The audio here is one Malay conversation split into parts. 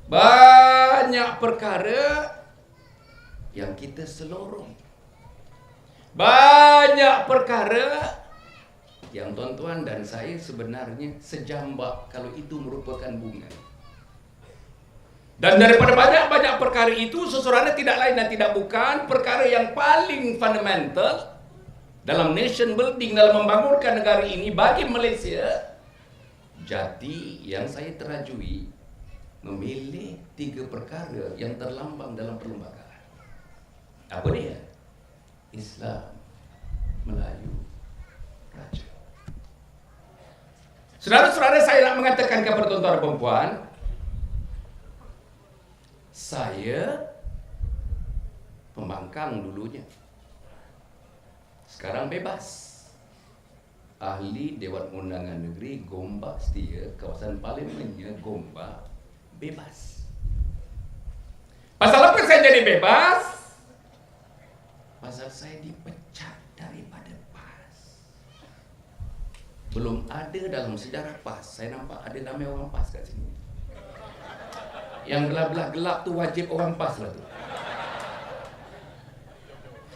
Banyak perkara yang kita selorong. Banyak perkara yang tuan-tuan dan saya sebenarnya sejambak kalau itu merupakan bunga. Dan daripada banyak-banyak perkara itu, sesurada tidak lain dan tidak bukan perkara yang paling fundamental dalam nation building, dalam membangunkan negara ini bagi Malaysia. Jadi yang saya terajui memilih 3 perkara yang terlambang dalam perlembagaan. Apa dia? Islam, Melayu, Raja. Saudara-saudara, saya nak mengatakan kepada tuan-tuan dan puan, saya pembangkang dulunya. Sekarang bebas. Ahli Dewan Undangan Negeri Gombak Setia, kawasan Parlimennya Gombak, bebas. Pasal apa saya jadi bebas? Pasal saya dipecat daripada PAS. Belum ada dalam sejarah PAS, saya nampak ada nama orang PAS kat sini. Yang belah-belah gelap tu wajib orang PAS lah tu.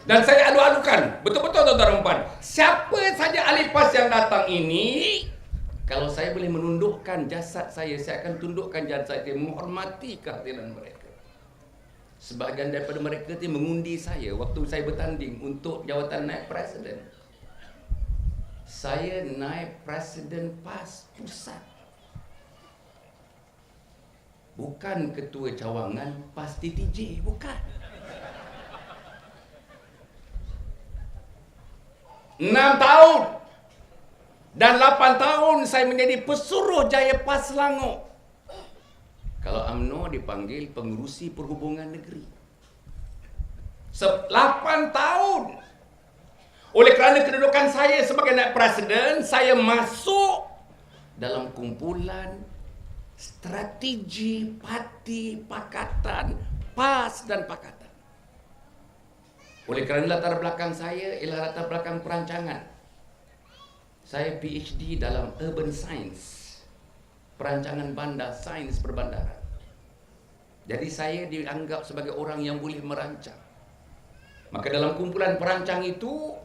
Dan saya adu-adukan, betul-betul tuan-tuan dan puan, siapa saja ahli PAS yang datang ini, kalau saya boleh menundukkan jasad saya akan tundukkan jasad saya, menghormati kehadiran mereka. Sebahagian daripada mereka itu mengundi saya waktu saya bertanding untuk jawatan naib presiden. Saya naib presiden PAS pusat. Bukan ketua cawangan PAS TTJ, bukan. 6 tahun dan 8 tahun saya menjadi pesuruh Jaya PAS Selangor. Kalau UMNO dipanggil pengurusi perhubungan negeri. 8 tahun. Oleh kerana kedudukan saya sebagai naib presiden, saya masuk dalam kumpulan strategi parti pakatan PAS dan pakatan. Oleh kerana latar belakang saya ialah latar belakang perancangan. Saya PhD dalam urban science, perancangan bandar, sains perbandaran. Jadi saya dianggap sebagai orang yang boleh merancang. Maka dalam kumpulan perancang itu,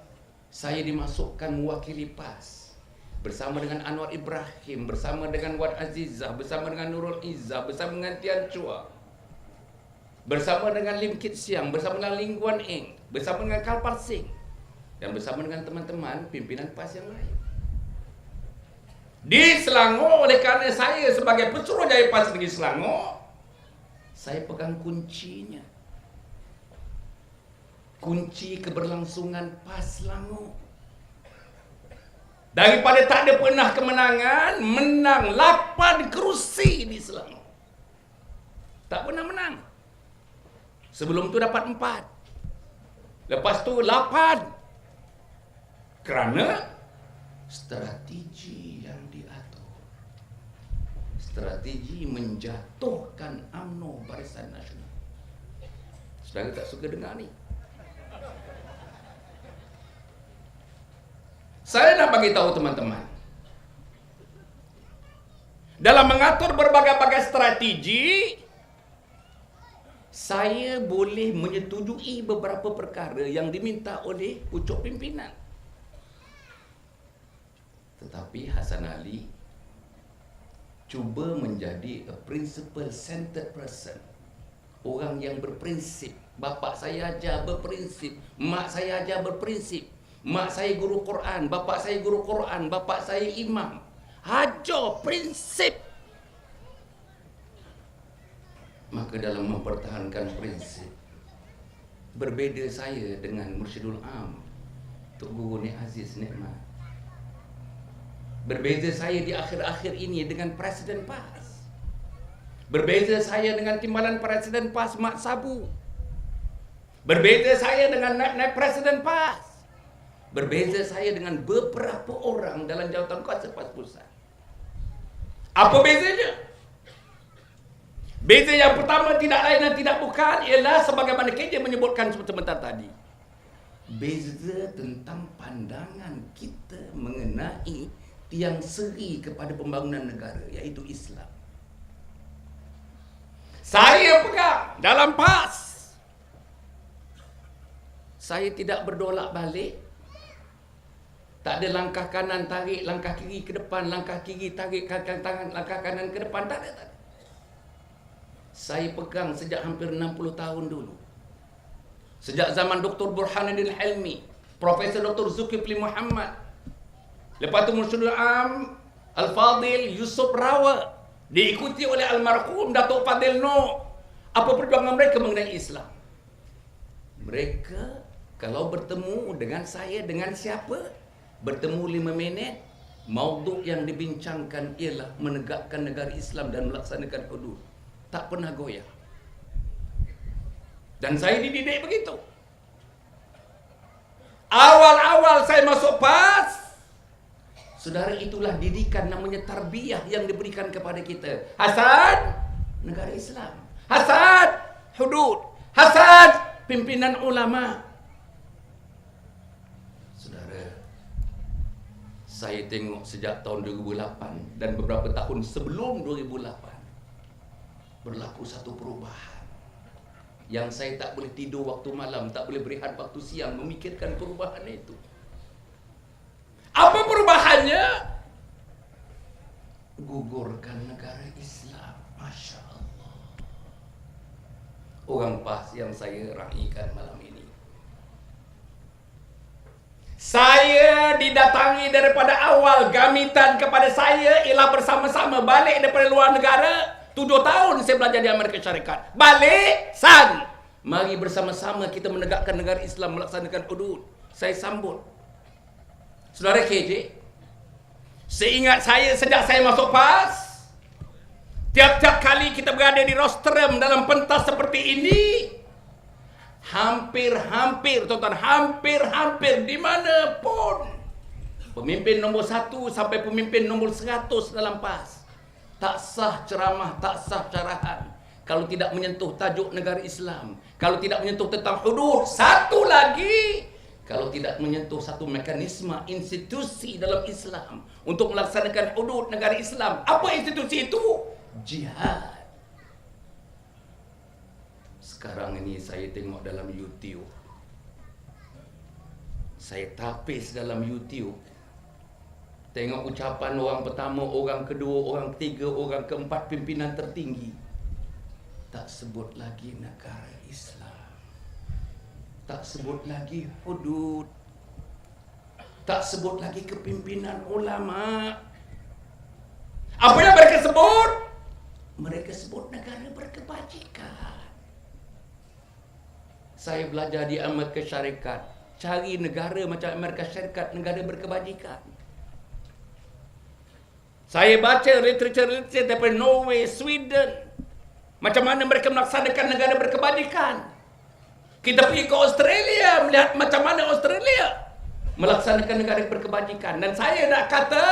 saya dimasukkan mewakili PAS. Bersama dengan Anwar Ibrahim, bersama dengan Wan Azizah, bersama dengan Nurul Izzah, bersama dengan Tian Chua, bersama dengan Lim Kit Siang, bersama dengan Ling Guan Eng, bersama dengan Kalpal Singh, dan bersama dengan teman-teman pimpinan PAS yang lain. Di Selangor, oleh kerana saya sebagai pesuruh Jaya PAS Negeri Selangor, saya pegang kuncinya. Kunci keberlangsungan PAS Selangor. Daripada tak ada pernah kemenangan, menang 8 kerusi di Selangor. Tak pernah menang. Sebelum tu dapat 4. Lepas tu 8. Kerana strategi yang diatur. Strategi menjatuhkan UMNO Barisan Nasional. Saudara tak suka dengar ni? Saya nak bagi tahu teman-teman, dalam mengatur berbagai-bagai strategi, saya boleh menyetujui beberapa perkara yang diminta oleh pucuk pimpinan. Tetapi Hasan Ali cuba menjadi a principle centered person. Orang yang berprinsip. Bapa saya ajar berprinsip, mak saya ajar berprinsip. Mak saya guru Quran, bapa saya guru Quran, bapa saya imam. Hajar prinsip. Maka dalam mempertahankan prinsip, berbeza saya dengan Mursyidul Am, Tok Guru Nik Aziz Nikmat. Berbeza saya di akhir-akhir ini dengan Presiden PAS. Berbeza saya dengan Timbalan Presiden PAS Mat Sabu. Berbeza saya dengan naib Presiden PAS. Berbeza saya dengan beberapa orang dalam jawatan kuasa PAS pusat. Apa bezanya? Beza yang pertama tidak lain dan tidak bukan ialah sebagaimana KJ menyebutkan sebentar tadi. Beza tentang pandangan kita mengenai tiang seri kepada pembangunan negara, iaitu Islam. Saya pegang dalam PAS. Saya tidak berdolak balik. Tak ada langkah kanan tarik, langkah kiri ke depan, langkah kiri tarik, langkah kanan ke depan. Tak ada. Saya pegang sejak hampir 60 tahun dulu. Sejak zaman Dr. Burhanuddin Hilmi, Profesor Dr. Zulkifli Muhammad, lepas itu Mursyidul Am Al-Fadil Yusuf Rawa, diikuti oleh almarhum Datuk Fadil Noh. Apa perjuangan mereka mengenai Islam? Mereka kalau bertemu dengan saya, dengan siapa? Bertemu 5 minit, maudhu yang dibincangkan ialah menegakkan negara Islam dan melaksanakan hudud. Tak pernah goyah. Dan saya dididik begitu. Awal-awal saya masuk PAS, saudara, itulah didikan, namanya tarbiyah yang diberikan kepada kita. Hasad, negara Islam. Hasad, hudud. Hasad, pimpinan ulama. Saudara, saya tengok sejak tahun 2008 dan beberapa tahun sebelum 2008 berlaku satu perubahan yang saya tak boleh tidur waktu malam, tak boleh berehat waktu siang memikirkan perubahan itu. Apa perubahannya? Gugurkan negara Islam. Masya Allah. Orang PAS yang saya raikan malam ini. Saya didatangi daripada awal, gamitan kepada saya ialah bersama-sama balik daripada luar negara. 7 tahun saya belajar di Amerika Syarikat. Balik, San. Mari bersama-sama kita menegakkan negara Islam, melaksanakan hudud. Saya sambut. Saudara KJ, seingat saya sejak saya masuk PAS, tiap-tiap kali kita berada di rostrum dalam pentas seperti ini, hampir-hampir, tuan-tuan, hampir-hampir di mana pun, pemimpin nombor 1 sampai pemimpin nombor 100 dalam PAS, tak sah ceramah, tak sah carahan kalau tidak menyentuh tajuk negara Islam, kalau tidak menyentuh tentang hudud. Satu lagi, kalau tidak menyentuh satu mekanisme institusi dalam Islam untuk melaksanakan hudud negara Islam. Apa institusi itu? Jihad. Sekarang ini saya tengok dalam YouTube, saya tapis dalam YouTube, tengok ucapan orang pertama, orang kedua, orang ketiga, orang keempat pimpinan tertinggi. Tak sebut lagi negara Islam, tak sebut lagi hudud, tak sebut lagi kepimpinan ulama. Apa yang mereka sebut? Mereka sebut negara berkebajikan. Saya belajar di Amerika Syarikat, cari negara macam Amerika Syarikat, negara berkebajikan. Saya baca literature daripada Norway, Sweden, macam mana mereka melaksanakan negara berkebajikan. Kita pergi ke Australia, melihat macam mana Australia melaksanakan negara berkebajikan. Dan saya nak kata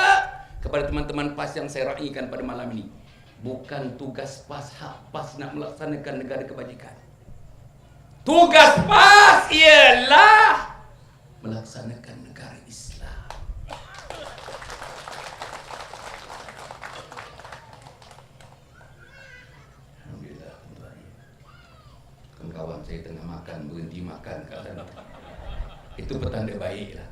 kepada teman-teman PAS yang saya raikan pada malam ini, bukan tugas PAS, hak PAS nak melaksanakan negara kebajikan. Tugas PAS ialah melaksanakan negara Islam. Alhamdulillah. Kawan-kawan saya tengah makan, berhenti makan kat sana. Itu petanda baik lah.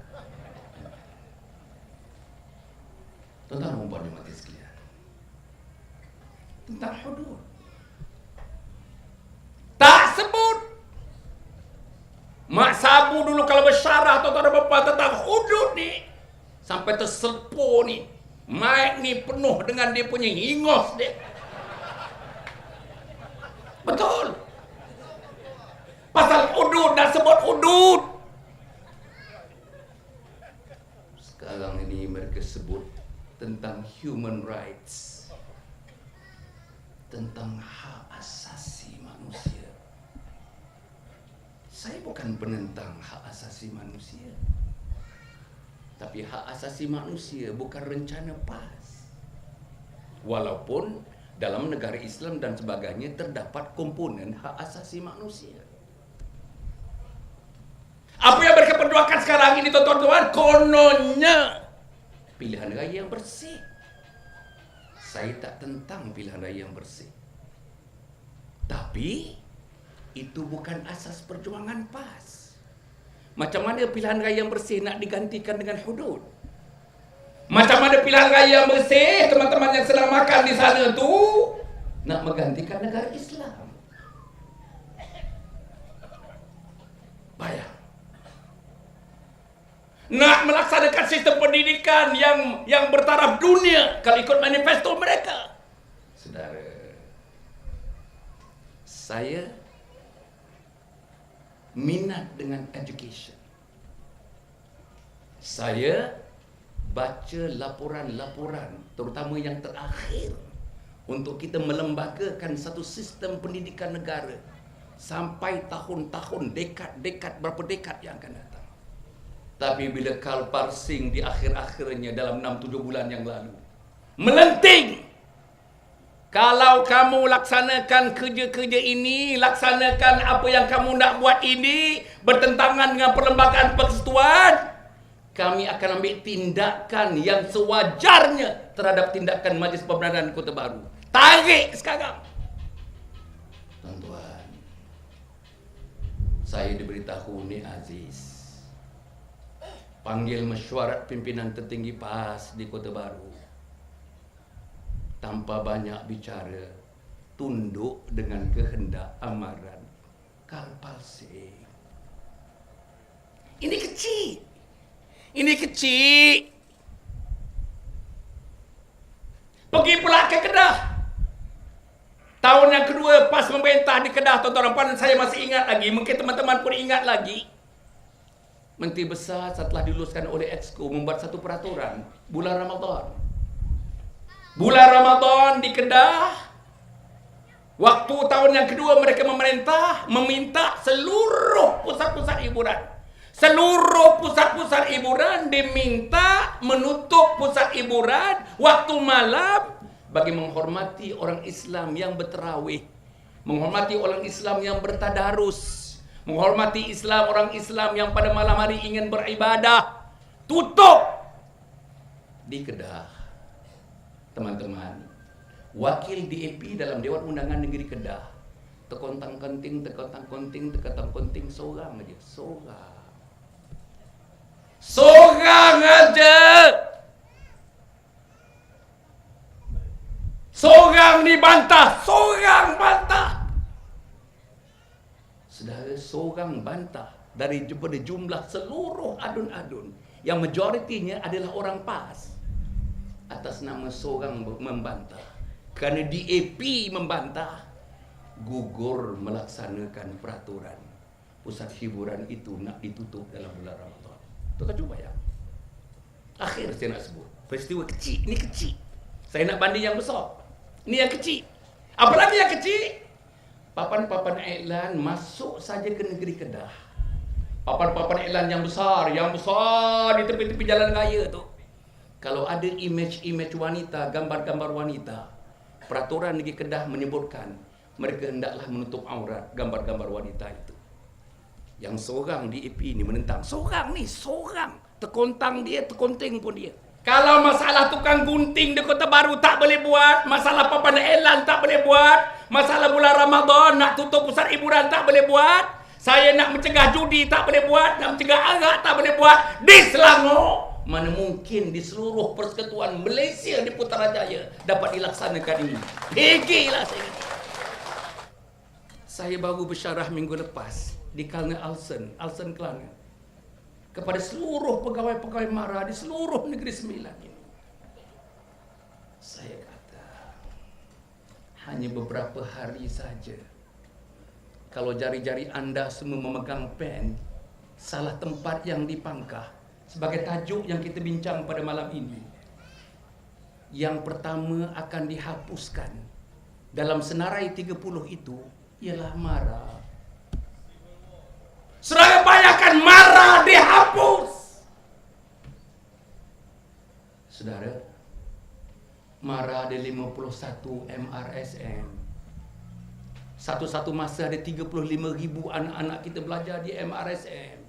Tuan-tuan dan puan mati sekalian, tentang hudud tak sebut. Mak Sabu dulu kalau bersyarah tuan-tuan dan puan tentang hudud ni, sampai terselpo ni, mic ni penuh dengan dia punya hingos dia. Betul. Pasal hudud, dah sebut hudud. Sekarang ini mereka sebut tentang human rights, tentang hak asasi manusia. Saya bukan penentang hak asasi manusia, tapi hak asasi manusia bukan rencana PAS. Walaupun dalam negara Islam dan sebagainya terdapat komponen hak asasi manusia. Apa yang mereka perjuangkan sekarang ini, tuan-tuan, kononnya pilihan raya yang bersih. Saya tak tentang pilihan raya yang bersih. Tapi itu bukan asas perjuangan PAS. Macam mana pilihan raya yang bersih nak digantikan dengan hudud? Macam mana pilihan raya yang bersih teman-teman yang sedang makan di sana tu nak menggantikan negara Islam? Bayang. Nak melaksanakan sistem pendidikan yang bertaraf dunia kalau ikut manifesto mereka. Saudara, saya minat dengan education. Saya baca laporan-laporan, terutama yang terakhir, untuk kita melembagakan satu sistem pendidikan negara sampai tahun-tahun, dekad-dekad, berapa dekad yang akan datang. Tapi bila Karl Parsing di akhir-akhirnya dalam 6-7 bulan yang lalu melenting, kalau kamu laksanakan kerja-kerja ini, laksanakan apa yang kamu nak buat ini bertentangan dengan perlembagaan persekutuan, kami akan ambil tindakan yang sewajarnya terhadap tindakan Majlis Pembenaran Kota Baru. Tarik sekarang. Tuan-tuan, saya diberitahu ni Aziz panggil mesyuarat pimpinan tertinggi PAS di Kota Baru. Tanpa banyak bicara, tunduk dengan kehendak amaran Karl Parsing. Ini kecil. Ini kecil. Pergi pula ke Kedah. Tahun yang kedua PAS memerintah di Kedah, tuan-tuan, saya masih ingat lagi. Mungkin teman-teman pun ingat lagi. Menteri Besar setelah diluluskan oleh Exco membuat satu peraturan bulan Ramadan. Bulan Ramadan di Kedah, waktu tahun yang kedua mereka meminta seluruh pusat-pusat hiburan. Seluruh pusat-pusat hiburan diminta menutup pusat hiburan waktu malam bagi menghormati orang Islam yang berterawih, menghormati orang Islam yang bertadarus, menghormati orang Islam yang pada malam hari ingin beribadah. Tutup di Kedah. Teman-teman, wakil DAP dalam Dewan Undangan Negeri Kedah terkontang-konting seorang aja, seorang aja, seorang dibantah, seorang bantah. Saudara, seorang bantah dari jumlah seluruh adun-adun yang majoritinya adalah orang PAS. Atas nama seorang membantah, kerana DAP membantah, gugur melaksanakan peraturan pusat hiburan itu nak ditutup dalam bulan Ramadan. Tuan cuba ya. Akhir saya nak sebut peristiwa kecil. Ini kecil. Saya nak banding yang besar. Ini yang kecil. Apalagi yang kecil, papan-papan iklan masuk saja ke negeri Kedah. Papan-papan iklan yang besar di tepi-tepi jalan raya tu. Kalau ada image wanita, gambar-gambar wanita, peraturan negeri Kedah menyebutkan mereka hendaklah menutup aurat gambar-gambar wanita itu. Yang seorang di AP ni menentang. Seorang, terkontang dia, terkonting pun dia. Kalau masalah tukang gunting di Kota Baru tak boleh buat, masalah papan iklan tak boleh buat, masalah bulan Ramadan nak tutup pusat hiburan tak boleh buat, saya nak mencegah judi tak boleh buat, nak mencegah arak tak boleh buat, di Selangor mana mungkin di seluruh persekutuan Malaysia di Putrajaya dapat dilaksanakan ini. Gigilah saya. Saya baru bersyarah minggu lepas di Kalna Alsen Kelana, kepada seluruh pegawai-pegawai MARA di seluruh Negeri Sembilan ini. Saya kata, hanya beberapa hari saja, kalau jari-jari anda semua memegang pen, salah tempat yang dipangkah, sebagai tajuk yang kita bincang pada malam ini, yang pertama akan dihapuskan dalam senarai 30 itu ialah MARA. Saudara bayangkan MARA dihapus. Saudara, MARA ada 51 MRSM. Satu-satu masa ada 35,000 anak-anak kita belajar di MRSM.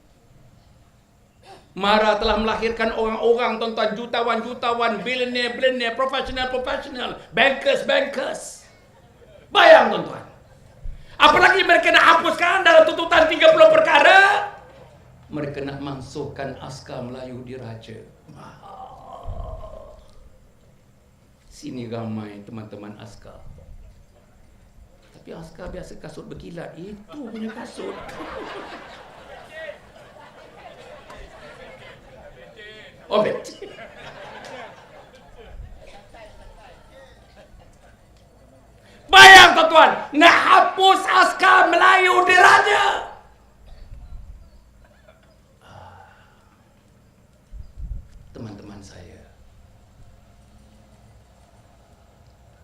MARA telah melahirkan orang-orang, tuan-tuan, jutawan-jutawan, billionaire, profesional, bankers. Bayang, tuan-tuan. Apalagi mereka nak hapuskan dalam tuntutan 30 perkara. Mereka nak masukkan askar Melayu diraja. Sini ramai teman-teman askar. Tapi askar biasa kasut berkilat. Itu punya kasut. Oh, betul. Bayang tuan-tuan, nak hapus askar Melayu diraja. Teman-teman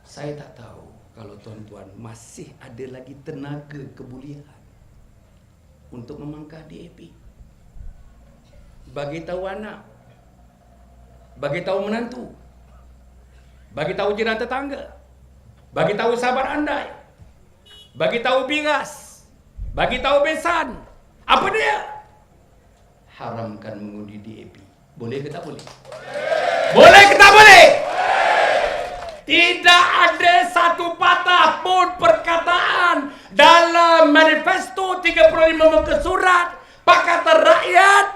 saya tak tahu kalau tuan-tuan masih ada lagi tenaga kebolehan untuk memangkah DAP. Bagi tahu anak, bagi tahu menantu, bagi tahu jiran tetangga, bagi tahu sahabat andai, bagi tahu biras, bagi tahu besan. Apa dia? Haramkan mengundi DAP. Boleh ke tak boleh? Boleh ke tak boleh? Tidak ada satu patah pun perkataan dalam manifesto 35 muka surat Pakatan Rakyat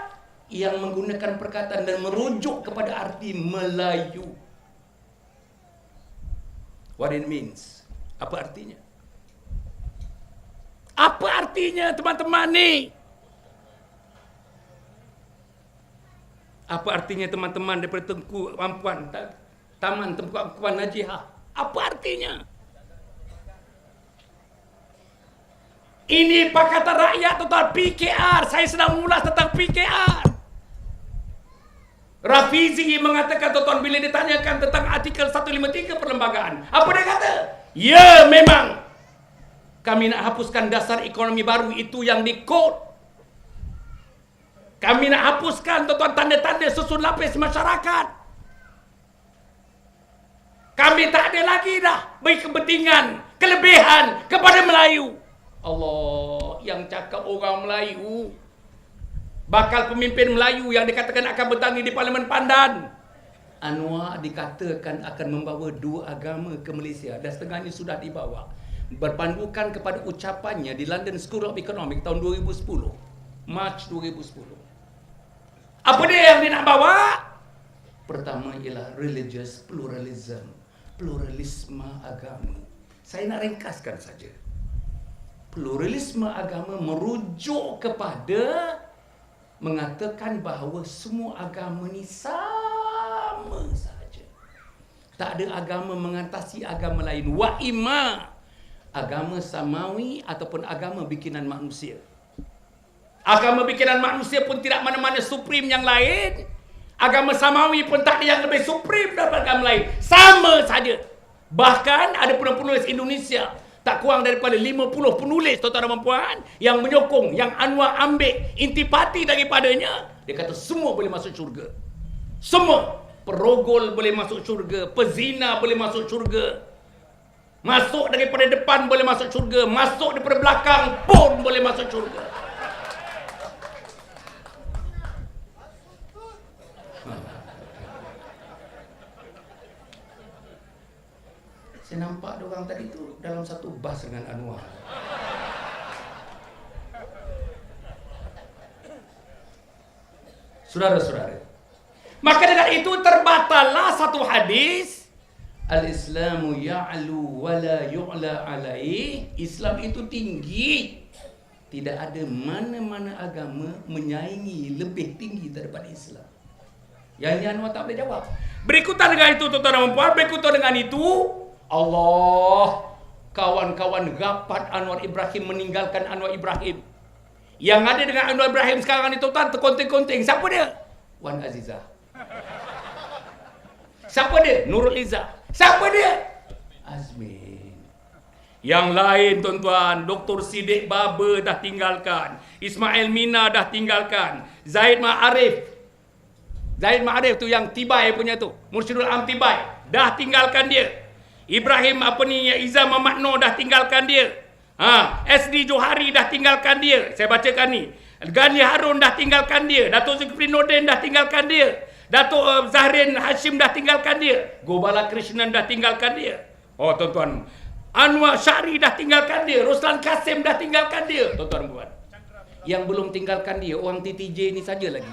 yang menggunakan perkataan dan merujuk kepada arti Melayu. What it means? Apa artinya? Apa artinya teman-teman ni? Apa artinya teman-teman daripada Tengku Ampuan, Taman Tengku Ampuan Najihah? Apa artinya? Ini Pakatan Rakyat tentang PKR. Saya sedang mengulas tentang PKR. Rafizi mengatakan tuan-tuan bila ditanyakan tentang artikel 153 perlembagaan. Apa dia kata? Ya, memang kami nak hapuskan dasar ekonomi baru itu yang di-quote. Kami nak hapuskan tuan-tuan tanda-tanda susun lapis masyarakat. Kami tak ada lagi dah beri kepentingan, kelebihan kepada Melayu. Allah, yang cakap orang Melayu, bakal pemimpin Melayu yang dikatakan akan bertanding di Parlimen Pandan. Anwar dikatakan akan membawa dua agama ke Malaysia dan setengahnya sudah dibawa. Berpandukan kepada ucapannya di London School of Economics tahun 2010. Mac 2010. Apa dia yang dia nak bawa? Pertama ialah religious pluralism, pluralisme agama. Saya nak ringkaskan saja. Pluralisme agama merujuk kepada mengatakan bahawa semua agama ni sama saja. Tak ada agama mengatasi agama lain. Wa imma agama samawi ataupun agama bikinan manusia. Agama bikinan manusia pun tidak mana-mana supreme yang lain. Agama samawi pun tak ada yang lebih supreme daripada agama lain. Sama saja. Bahkan ada penulis Indonesia, tak kurang daripada 50 penulis tuan-tuan dan puan yang menyokong, yang Anwar ambil intipati daripadanya. Dia kata semua boleh masuk syurga. Semua. Perogol boleh masuk syurga, pezina boleh masuk syurga. Masuk daripada depan boleh masuk syurga, masuk daripada belakang pun boleh masuk syurga. Saya nampak diorang tadi tu dalam satu bas dengan Anwar. Saudara-saudara, maka dengan itu terbatallah satu hadis, Al-Islamu ya'lu wa la yu'la alaih. Islam itu tinggi. Tidak ada mana-mana agama menyaingi lebih tinggi daripada Islam. Yang Anwar tak boleh jawab. Berikutan dengan itu tuan-tuan dan puan, berikutan dengan itu Allah, kawan-kawan rapat Anwar Ibrahim meninggalkan Anwar Ibrahim. Yang ada dengan Anwar Ibrahim sekarang ni tuan-tuan terkonting-konting. Siapa dia? Wan Azizah. Siapa dia? Nurul Izzah. Siapa dia? Azmin. Yang lain tuan-tuan, Dr. Siddiq Baba dah tinggalkan, Ismail Mina dah tinggalkan, Zaid Ma'arif. Zaid Ma'arif tu yang Tibai punya tu, Mursyidul Am Tibai, dah tinggalkan dia. Ibrahim Izzah Muhammad Noor dah tinggalkan dia. SD Johari dah tinggalkan dia. Saya bacakan ni. Ghani Harun dah tinggalkan dia. Datuk Zulkifli Nordin dah tinggalkan dia. Datuk Zahrin Hashim dah tinggalkan dia. Gobala Krishnan dah tinggalkan dia. Oh tuan-tuan, Anwar Syari dah tinggalkan dia, Roslan Kasim dah tinggalkan dia, tuan-tuan dan puan. Yang belum tinggalkan dia orang TTJ ni saja lagi.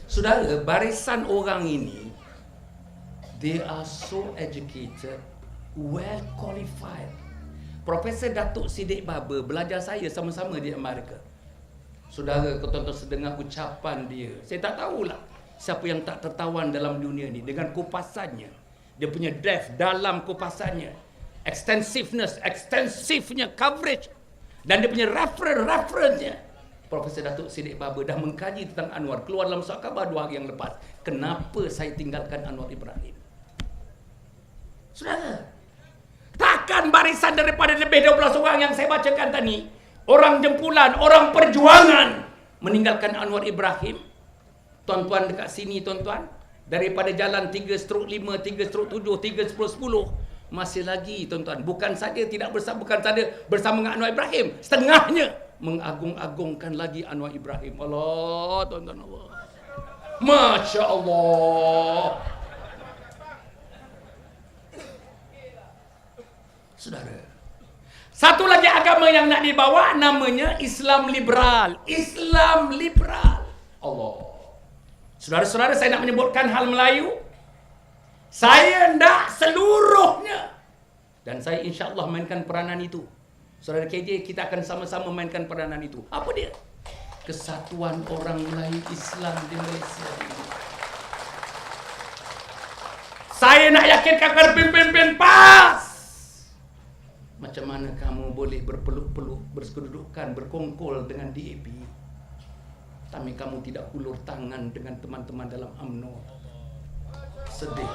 Saudara, barisan orang ini, they are so educated, well qualified. Profesor Datuk Siddiq Baba belajar saya sama-sama di Amerika. Saudara, tuan-tuan sedengar ucapan dia, saya tak tahulah siapa yang tak tertawan dalam dunia ni dengan kupasannya. Dia punya depth dalam kupasannya, extensifnya coverage, dan dia punya reference-nya. Profesor Datuk Siddiq Baba dah mengkaji tentang Anwar, keluar dalam surat khabar 2 hari yang lepas. Kenapa saya tinggalkan Anwar Ibrahim? Saudara, takkan barisan daripada lebih 12 orang yang saya bacakan tadi, orang jempulan, orang perjuangan, meninggalkan Anwar Ibrahim. Tuan-tuan dekat sini, tuan-tuan, daripada jalan 3/5, 3/7, 3/10, masih lagi, tuan-tuan. Bukan saja tidak bersama, bukan saja bersama dengan Anwar Ibrahim, setengahnya mengagung-agungkan lagi Anwar Ibrahim. Allah, tuan-tuan, Allah. Masya Allah. Saudara, satu lagi agama yang nak dibawa namanya Islam liberal. Islam liberal. Allah. Saudara-saudara, saya nak menyebutkan hal Melayu. Saya nak seluruhnya. Dan saya insya-Allah mainkan peranan itu. Saudara KJ, kita akan sama-sama mainkan peranan itu. Apa dia? Kesatuan orang Melayu Islam di Malaysia ini. Saya nak yakinkan kepada pimpin-pimpin PAS. Macam mana kamu boleh berpeluk-peluk, bersekedudukan, berkongkol dengan DAP, tapi kamu tidak hulur tangan dengan teman-teman dalam UMNO? Sedih.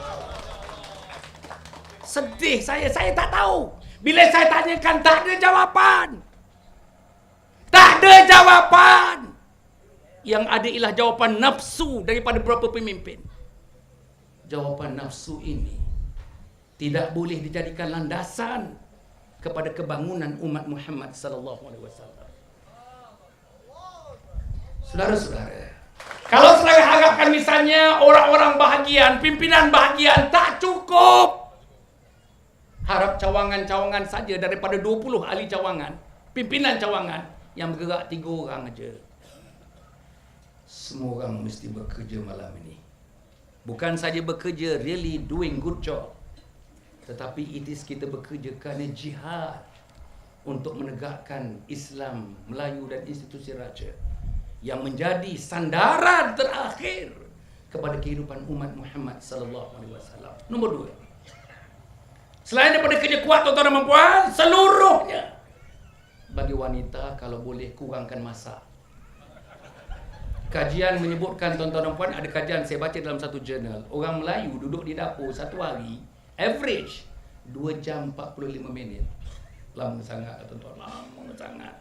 Sedih saya tak tahu. Bila saya tanyakan, tak ada jawapan. Tak ada jawapan. Yang ada ialah jawapan nafsu daripada beberapa pemimpin. Jawapan nafsu ini tidak boleh dijadikan landasan kepada kebangunan umat Muhammad sallallahu alaihi wasallam. Saudara-saudara, kalau saya harapkan misalnya orang-orang bahagian, pimpinan bahagian, tak cukup. Harap cawangan-cawangan saja daripada 20 ahli cawangan, pimpinan cawangan, yang bergerak 3 orang aja. Semua orang mesti bekerja malam ini. Bukan saja bekerja, really doing good job. Tetapi it is kita bekerja kerana jihad untuk menegakkan Islam Melayu dan institusi raja yang menjadi sandaran terakhir kepada kehidupan umat Muhammad sallallahu alaihi wasallam. Nombor 2. Selain daripada kerja kuat, tuan-tuan dan puan, seluruhnya bagi wanita kalau boleh kurangkan masak. Kajian menyebutkan, tuan-tuan dan puan, ada kajian saya baca dalam satu jurnal, orang Melayu duduk di dapur satu hari average 2 jam 45 minit. Lama sangat, tuan-tuan, lama sangat.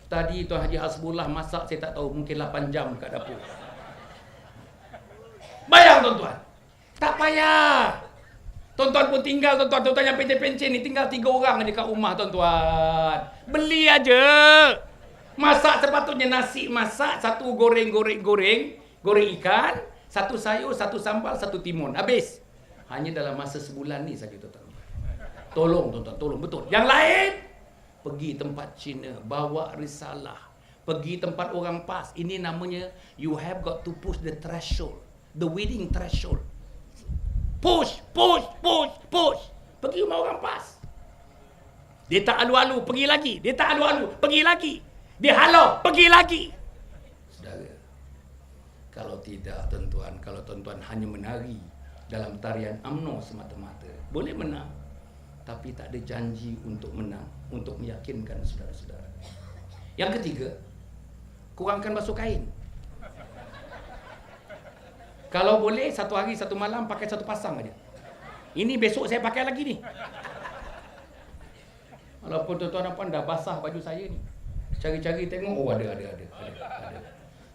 Tadi Tuan Haji Hasbullah masak, saya tak tahu, mungkin 8 jam dekat dapur. Bayang, tuan-tuan. Tak payah. Tuan-tuan pun tinggal, tuan-tuan yang pencen-pencen ni tinggal 3 orang aja kat rumah, tuan-tuan. Beli aja. Masak sepatutnya nasi masak, 1 goreng ikan, 1 sayur, 1 sambal, 1 timun. Habis. Hanya dalam masa sebulan ni saja, tuan-tuan. Tolong, tuan-tuan, tolong, betul. Yang lain, pergi tempat Cina, bawa risalah. Pergi tempat orang PAS. Ini namanya, you have got to push the threshold. The winning threshold. Push. Pergi rumah orang PAS. Dia tak alu-alu, pergi lagi. Dia tak alu-alu, pergi lagi. Dia halau, pergi lagi. Saudara, kalau tidak, tuan-tuan, kalau tuan-tuan hanya menari dalam tarian UMNO semata-mata, boleh menang, tapi tak ada janji untuk menang, untuk meyakinkan saudara-saudara. Yang ketiga, kurangkan basuh kain. Kalau boleh, 1 hari 1 malam pakai 1 pasang aja. Ini besok saya pakai lagi ni. Walaupun tuan-tuan puan dah basah baju saya ni, cari-cari tengok, oh ada.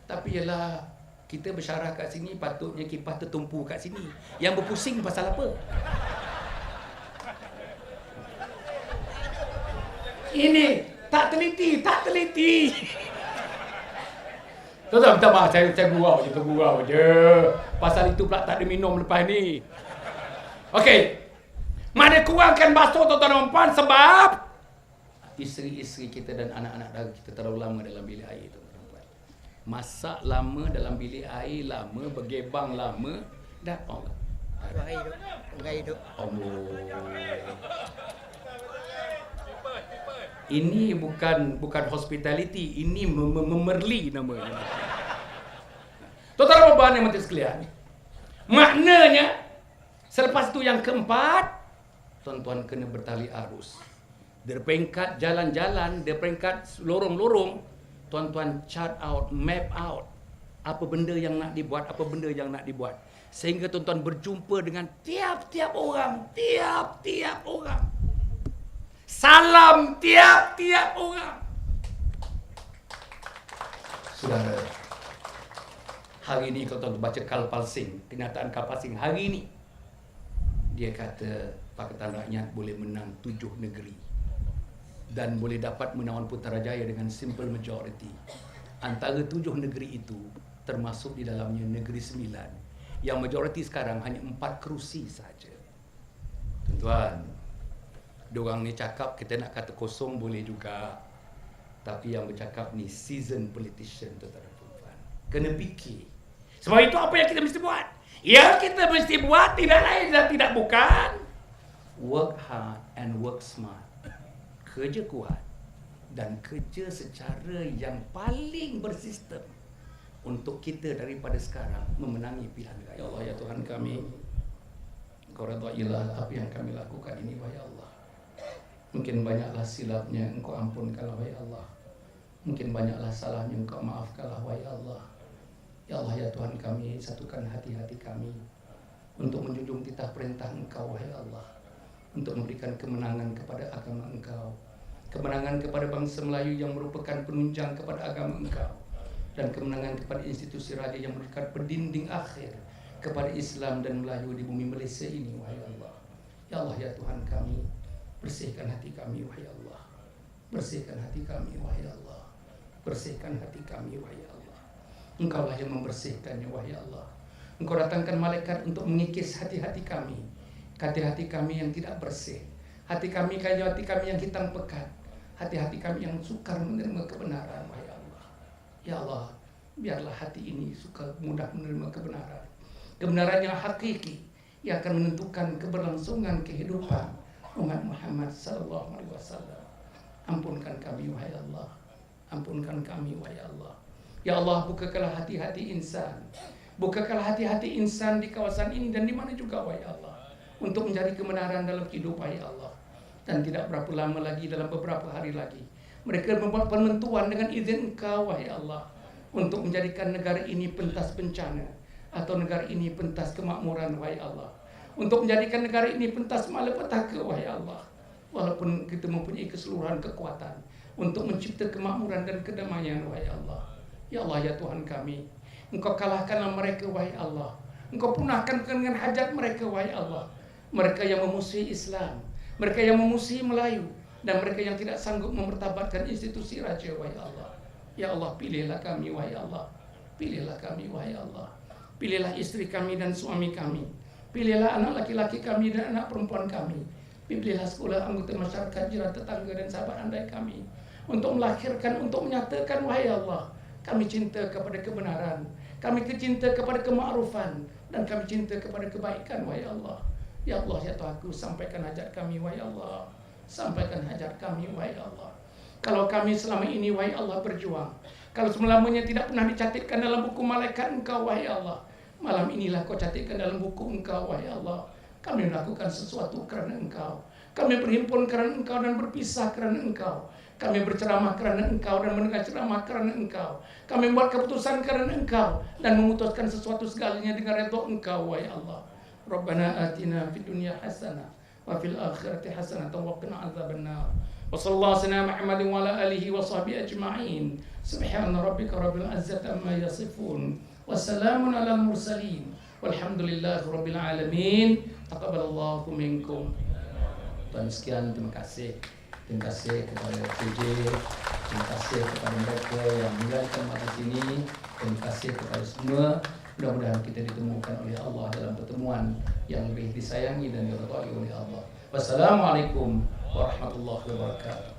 Tapi ialah kita bersyarah kat sini, patutnya kipas tertumpu kat sini. Yang berpusing pasal apa? Ini tak teliti. Tuan-tuan minta maaf, saya gurau je. Pasal itu pula tak ada minum lepas ni. Okey. Mana kurangkan basuh tuan-tuan dan puan sebab isteri-isteri kita dan anak-anak dara kita terlalu lama dalam bilik air, tuan-tuan dan puan. Masak lama dalam bilik air lama, bergebang lama, dah Allah. Air hidup. Ini bukan hospitality, ini memerli namanya. Tuan-tuan dan puan yang mati sekalian. Maknanya selepas itu yang keempat, tuan-tuan kena bertali arus. Dari peringkat jalan-jalan, dari peringkat lorong-lorong, tuan-tuan chart out, map out apa benda yang nak dibuat, apa benda yang nak dibuat. Sehingga tuan-tuan berjumpa dengan tiap-tiap orang. Salam tiap-tiap orang. Saudara, hari ini kalau tuan baca Karl Singh, kenyataan Karl Singh hari ini, dia kata Pakatan Rakyat boleh menang 7 negeri dan boleh dapat menawan Putrajaya dengan simple majority. Antara 7 negeri itu termasuk di dalamnya negeri 9 yang majority sekarang hanya 4 kerusi saja. Tuan-tuan, diorang ni cakap kita nak kata kosong boleh juga, tapi yang bercakap ni seasoned politician, tuan-tuan dan puan. Kena fikir. Sebab itu apa yang kita mesti buat? Yang kita mesti buat tidak lain dan tidak bukan work hard and work smart. Kerja kuat dan kerja secara yang paling bersistem untuk kita daripada sekarang memenangi pilihan raya. Ya Allah, ya Tuhan kami, Engkau redailah apa yang kami lakukan ini, wahai Allah. Mungkin banyaklah silapnya, Engkau ampunkanlah, wahai Allah. Mungkin banyaklah salahnya, Engkau maafkanlah, wahai Allah. Ya Allah, ya Tuhan kami, satukan hati-hati kami untuk menjunjung titah perintah Engkau, wahai Allah, untuk memberikan kemenangan kepada agama Engkau, kemenangan kepada bangsa Melayu yang merupakan penunjang kepada agama Engkau, dan kemenangan kepada institusi raja yang memberikan pendinding akhir kepada Islam dan Melayu di bumi Malaysia ini, wahai Allah. Ya Allah, ya Tuhan kami, bersihkan hati kami, wahai Allah. Bersihkan hati kami, wahai Allah. Bersihkan hati kami, wahai Allah. Engkaulah yang membersihkannya, wahai Allah. Engkau datangkan malaikat untuk mengikis hati-hati kami, hati-hati kami yang tidak bersih, hati kami yang hitam pekat, hati-hati kami yang sukar menerima kebenaran, wahai Allah. Ya Allah, biarlah hati ini suka mudah menerima kebenaran, kebenaran yang hakiki, yang akan menentukan keberlangsungan kehidupan umat Muhammad sallallahu alaihi wasallam. Ampunkan kami, wahai Allah. Ampunkan kami, wahai Allah. Ya Allah, bukakanlah hati-hati insan. Bukakanlah hati-hati insan di kawasan ini dan di mana juga, wahai Allah, untuk mencari kebenaran dalam kehidupan, wahai Allah. Dan tidak berapa lama lagi, dalam beberapa hari lagi, mereka membuat penentuan dengan izin Engkau, wahai Allah, untuk menjadikan negara ini pentas bencana atau negara ini pentas kemakmuran, wahai Allah. Untuk menjadikan negara ini pentas malapetaka, wahai Allah. Walaupun kita mempunyai keseluruhan kekuatan untuk mencipta kemakmuran dan kedamaian, wahai Allah. Ya Allah, ya Tuhan kami, Engkau kalahkanlah mereka, wahai Allah. Engkau punahkan dengan hajat mereka, wahai Allah. Mereka yang memusuhi Islam, mereka yang memusuhi Melayu, dan mereka yang tidak sanggup memertabatkan institusi raja, wahai Allah. Ya Allah, pilihlah kami, wahai Allah. Pilihlah kami, wahai Allah. Pilihlah istri kami dan suami kami. Pilihlah anak laki-laki kami dan anak perempuan kami. Pilihlah sekolah anggota masyarakat, jiran tetangga dan sahabat andai kami, untuk melahirkan, untuk menyatakan, wahai Allah, kami cinta kepada kebenaran, kami cinta kepada kemakrufan, dan kami cinta kepada kebaikan, wahai Allah. Ya Allah, ya Tuhanku, sampaikan hajat kami, wahai Allah. Sampaikan hajat kami, wahai Allah. Kalau kami selama ini, wahai Allah, berjuang, kalau selamanya tidak pernah dicatatkan dalam buku malaikat Engkau, wahai Allah, malam inilah Kau catatkan dalam buku Engkau, wahai Allah. Kami melakukan sesuatu kerana Engkau. Kami berhimpun kerana Engkau dan berpisah kerana Engkau. Kami berceramah kerana Engkau dan mendengar ceramah kerana Engkau. Kami membuat keputusan kerana Engkau dan memutuskan sesuatu segalanya dengan redha Engkau, wahai Allah. Rabbana atina fid dunya hasanah wa fil akhirati hasanah wa qina adzabannar. Wa sallallahu alaihi Muhammadin wa ala alihi wa sahbihi ajma'in. Subhana rabbika rabbil izzati amma yasifun. Wassalamun alal mursalin. Walhamdulillahi rabbil alamin. Taqabbalallahu minkum. Tuan sekian, terima kasih. Terima kasih kepada PJ, terima kasih kepada mereka yang menjalankan majlis ini, terima kasih kepada semua. Mudah-mudahan kita ditemukan oleh Allah dalam pertemuan yang lebih disayangi dan diridhai oleh Allah. Wassalamualaikum warahmatullahi wabarakatuh.